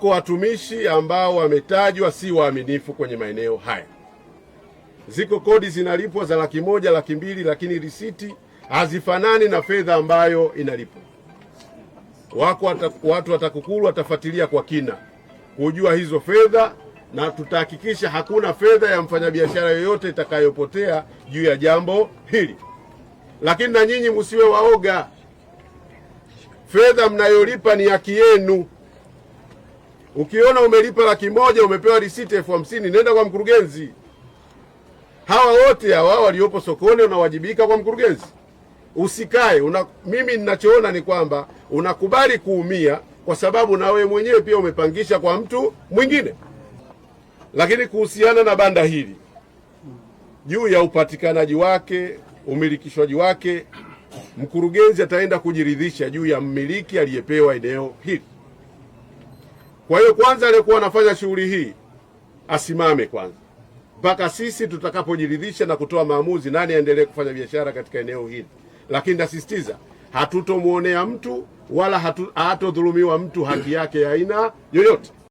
Kwa watumishi ambao wametajwa si waaminifu kwenye maeneo haya. Ziko kodi zinalipwa za Laki1, Laki2, lakini risiti hazifanani na fedha ambayo inalipwa. Watu wa TAKUKURU watafuatilia kwa kina kujua hizo fedha, na tutahakikisha hakuna fedha ya mfanyabiashara yoyote itakayopotea juu ya jambo hili. Lakini na nyinyi msiwe waoga, fedha mnayolipa ni haki yenu. Ukiona umelipa Laki1 umepewa risiti 50,000, nenda kwa mkurugenzi. Hawa wote hawa waliopo sokoni unawajibika kwa mkurugenzi. Usikae mimi ninachoona ni kwamba unakubali kuumia kwa sababu na wewe mwenyewe pia umepangisha kwa mtu mwingine. Lakini kuhusiana na banda hili, juu ya upatikanaji wake, umilikishwaji wake, mkurugenzi ataenda kujiridhisha juu ya mmiliki aliyepewa eneo hili. Kwa hiyo kwanza aliyekuwa anafanya shughuli hii asimame kwanza mpaka sisi tutakapojiridhisha na kutoa maamuzi nani aendelee kufanya biashara katika eneo hili. Lakini nasisitiza, hatutomuonea mtu wala hatodhulumiwa mtu haki yake ya aina yoyote.